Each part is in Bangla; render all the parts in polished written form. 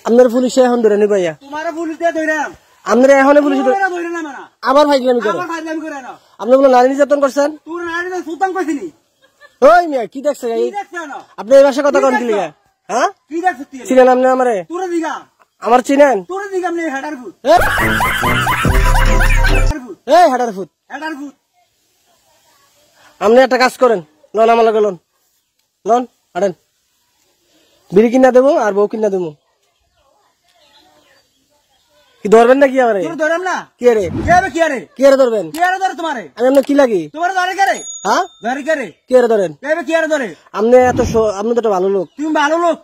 আপনার পুলিশে এখন ধরে নি ভাইয়া তোমার পুলিশ দিয়ে ধইরাম আমরা এখন পুলিশ ধরে না মানা আবার ফাইজলামি করে আবার ফাইজলামি করে না আপনি বলে নারী নির্যাতন করছেন তোর নারী তো সুতান কইছিনি ওই মিয়া কি দেখছ কি দেখছ না আপনি এই ভাষা কথা কোন কি লিগা হ্যাঁ কি দেখছ তুই চিনেন আপনি আমারে তোরে দিগা আমার চিনেন তোরে দিগা আমনে হেডার ফুট এই হেডার ফুট আপনি একটা কাজ করেন লন আমার লগে লন লন আড়েন বিড়ি কিনা দেবো আর বউ কিনা দেবো কি ধরবেন না কি আমারে তোর ধরম না কি রে কি আরে ধরবেন কি আরে ধরে তোমারে আমি আপনার কি লাগি তোমার ধরে করে হ্যাঁ ধরে করে কি আরে ধরেন কি আরে ধরে আপনি এত আপনি তো একটা ভালো লোক তুমি ভালো লোক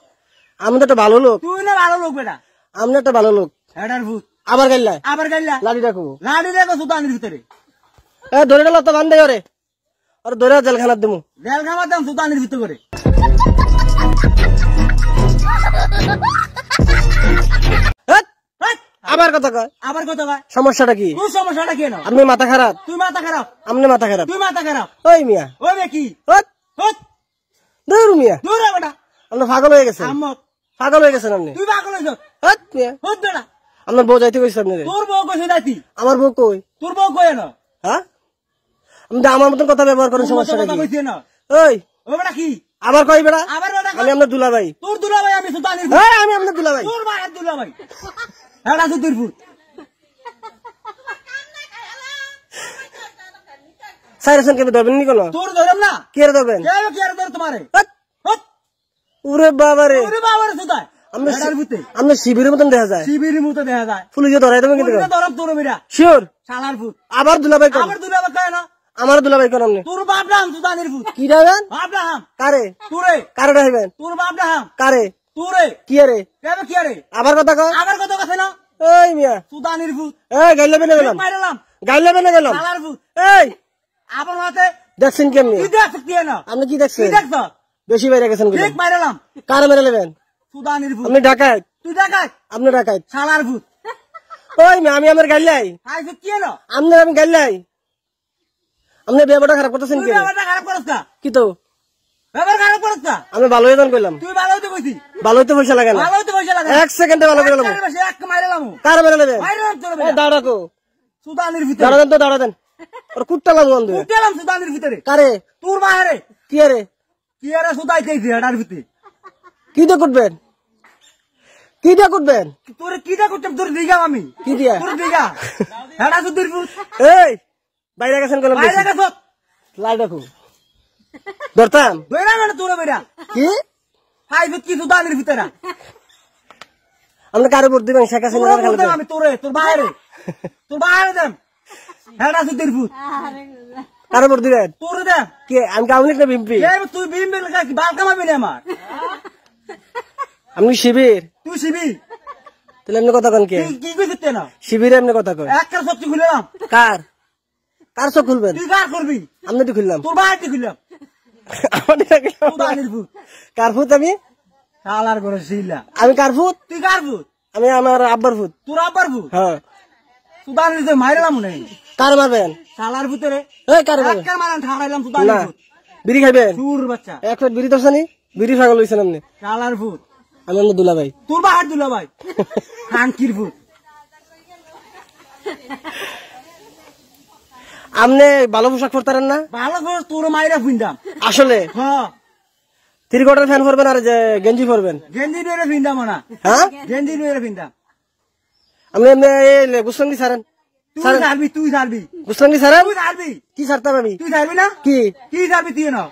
আমি তো একটা ভালো লোক তুই না ভালো লোক বেটা আপনি একটা ভালো লোক হেডার ফুট আবার গাইলা লাঠি রাখবো লাড়ি দেখো সুতানের ভিতরে ধরে গেল তো বান্ধে ওরে আর ধরে জেলখানার দেবো জেল খামার দাম সুতানের ভিতরে করে আবার কথা কয় সমস্যাটা কি তুই সমস্যাটা কেন আপনি মাথা খারাপ তুই মাথা খারাপ আপনি মাথা খারাপ তুই মাথা খারাপ ওই মিয়া ওই বে কি দূর মিয়া দূর বেটা আপনি পাগল হয়ে গেছেন আম্মক পাগল হয়ে গেছেন আপনি তুই পাগল হইছ মিয়া বেটা আপনার বউ যাইতে কইছে আপনি তোর বউ কইছে যাইতি আমার বউ কই তোর বউ কই না হ্যাঁ আপনি আমার মতন কথা ব্যবহার করেন সমস্যাটা কি কইছে না ওই ও বেটা কি আবার কই বেড়া আবার বেটা আমি আপনার দুলাভাই তোর দুলাভাই আমি সুতানের আমি আপনার দুলাভাই তোর মায়ের দুলাভাই হেডা সুতির ফুট সাইরেশন কেবে ধরবেন নি কোনো তোর ধরম না কি এর ধরবেন কি আর ধর তোমারে ওরে বাবারে সুতায় আমরা শিবিরের মতন দেখা যায় শিবিরের মতো দেখা যায় পুলিশে ধরাই দেবেন কিন্তু ধরম তোর বেটা শিওর শালার ফুট আবার দুলাভাই কোন আবার দুলাভাই কয় না আমার দুলাভাই কোন আপনি তোর বাপ নাম সুতানের ফুট কি রাবেন বাপ নাম কারে তোরে কারে রাখবেন তোর বাপ নাম কারে তোরে কি রে কি আরে আবার কথা কয় আবার কত কথা না ওই মিয়া সুতানের ফুট এই গাইলে বেনে গেলাম মাইরালাম গাইলে বেনে গেলাম শালার ফুট এই আবার মাতে দেখছেন কেমনি কি দেখছ কি না আপনি কি কি দেখছেন দেখছ বেশি বাইরে গেছেন ঠিক মাইরালাম কারে মেরে নেবেন সুতানের ফুট আপনি ডাকাত তুই দেখাই আপনি ডাকাত শালার ফুট ওই মিয়া আমি আমার গাইলাই আই ফুট কি না আপনি আমি গাইলাই আপনি ব্যবহারটা খারাপ করতেছেন তুই কি ব্যাপারটা খারাপ করছ না কি তো ব্যাপার খারাপ করছ না আমি ভালো হয়ে কইলাম তুই ভালো হইতে কইছি ভালো হইতে পয়সা লাগে না ভালো হইতে পয়সা লাগে এক সেকেন্ডে ভালো করে নেবো এক মাইরালাম কারে মেরে নেবেন মাইরালাম তোর দাঁড়াকো সুতানের ভিতরে দাঁড়া দেন তো দাঁড়া দেন আর কুট্টালাম বন্ধু উঠলাম সুতানের ভিতরে কারে তোর মারে কি রে কি আরে সুতাইতেইছে হেডার ভিতরে কি দিয়ে কুটবেন কি দিয়ে কুটবেন তোর কিটা করতাম তোর দিগা আমি কি দিয়া তোর দিগা হেডা সুতির ফুট এই বাইরে গেছেন কলম বাইরে গেছ লাই রাখো ধরতাম বেড়া মানে তোর বেড়া কি হাই ফুট কি সুতানের ভিতরে আপনি কারে ভোট দিবেন শেখ হাসিনা তোর আমি তোরে তোর বাইরে দেন হেডা সুতির ফুট কারে ভোট দিবেন তোর দে কি আমি কাউনিক না বিএমপি তুই বিম লাগা কি বাল কামাবি না আমার আমি শিবির তুই শিবি তাহলে এমনি কথা কন কে কি কইছিস না শিবিরে এমনি কথা কয় একটা সত্যি খুললাম কার কার চোখ খুলবেন তুই কার করবি আমি তো খুললাম তোর বাইরে খুললাম সুতানের ফুট কার ফুট আমি শালার করে শিলা আমি কার ফুট তুই কার ফুট আমি আমার আব্বার ফুট তোর আব্বার ফুট হ্যাঁ সুতানের ভিতরে মাইরালাম না কার মারবেন শালার ভিতরে এই কার মারবেন একটা মারান ঠাড়াইলাম সুতানের না ফুট বিড়ি খাইবেন সুর বাচ্চা এক প্লেট বিড়ি দর্শানি বিড়ি পাগল হইছেন আপনি শালার ফুট আমি আপনার দুলাভাই তোর বাহার দুলা ভাই হাঙ্কির ফুট আপনি ভালো পোশাক পরতারেন না ভালো করে তোর মাইরা ফিন্দাম আসলে হ্যাঁ থ্রি কোয়ার্টার ফ্যান পরবেন আর যে গেঞ্জি পরবেন গেঞ্জি নিয়ে ফিন্দাম না হ্যাঁ গেঞ্জি নিয়ে ফিন্দাম আপনি এমনি গুসলঙ্গি সারেন তুই সারবি গুসলঙ্গি সারেন তুই সারবি কি সারতাম আমি তুই সারবি না কি কি সারবি তুই না